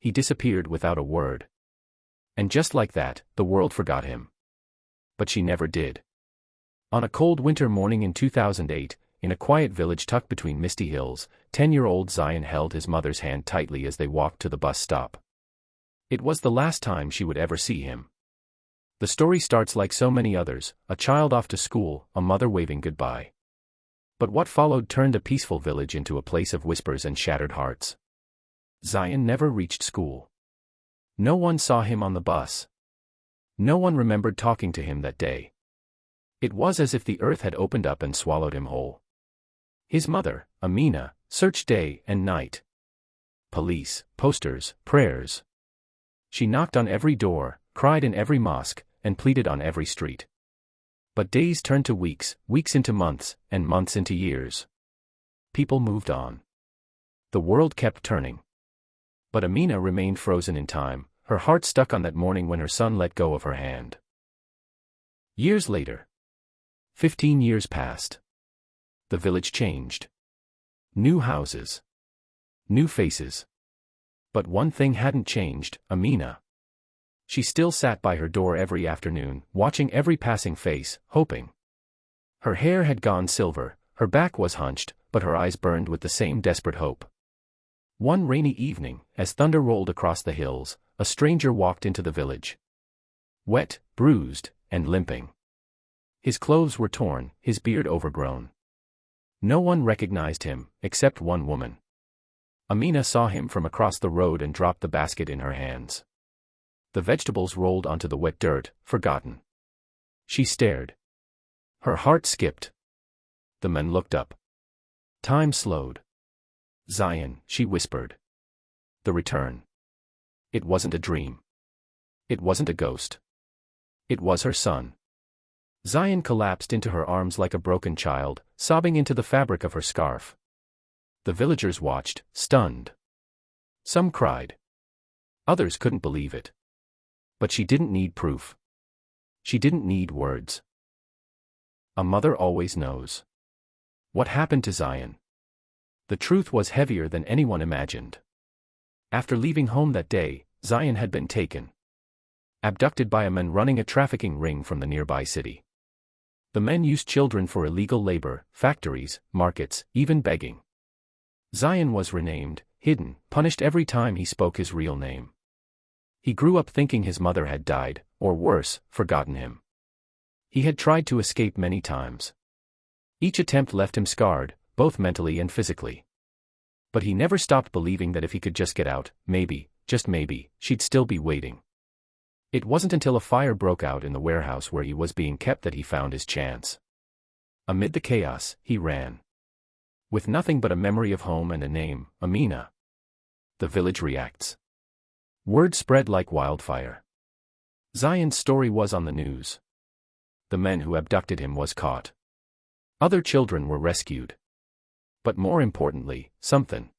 he disappeared without a word. And just like that, the world forgot him. But she never did. On a cold winter morning in 2008, in a quiet village tucked between misty hills, 10-year-old Zayan held his mother's hand tightly as they walked to the bus stop. It was the last time she would ever see him. The story starts like so many others, a child off to school, a mother waving goodbye. But what followed turned a peaceful village into a place of whispers and shattered hearts. Zayan never reached school. No one saw him on the bus. No one remembered talking to him that day. It was as if the earth had opened up and swallowed him whole. His mother, Amina, searched day and night. Police, posters, prayers. She knocked on every door, cried in every mosque, and pleaded on every street. But days turned to weeks, weeks into months, and months into years. People moved on. The world kept turning. But Amina remained frozen in time, her heart stuck on that morning when her son let go of her hand. Years later. 15 years passed. The village changed. New houses. New faces. But one thing hadn't changed, Amina. She still sat by her door every afternoon, watching every passing face, hoping. Her hair had gone silver, her back was hunched, but her eyes burned with the same desperate hope. One rainy evening, as thunder rolled across the hills, a stranger walked into the village. Wet, bruised, and limping. His clothes were torn, his beard overgrown. No one recognized him, except one woman. Amina saw him from across the road and dropped the basket in her hands. The vegetables rolled onto the wet dirt, forgotten. She stared. Her heart skipped. The men looked up. Time slowed. Zayan, she whispered. The return. It wasn't a dream. It wasn't a ghost. It was her son. Zayan collapsed into her arms like a broken child, sobbing into the fabric of her scarf. The villagers watched, stunned. Some cried. Others couldn't believe it. But she didn't need proof. She didn't need words. A mother always knows. What happened to Zayan? The truth was heavier than anyone imagined. After leaving home that day, Zayan had been taken. Abducted by a man running a trafficking ring from the nearby city. The men used children for illegal labor, factories, markets, even begging. Zayan was renamed, hidden, punished every time he spoke his real name. He grew up thinking his mother had died, or worse, forgotten him. He had tried to escape many times. Each attempt left him scarred, both mentally and physically. But he never stopped believing that if he could just get out, maybe, just maybe, she'd still be waiting. It wasn't until a fire broke out in the warehouse where he was being kept that he found his chance. Amid the chaos, he ran. With nothing but a memory of home and a name, Amina. The village reacts. Word spread like wildfire. Zayan's story was on the news. The man who abducted him was caught. Other children were rescued. But more importantly, something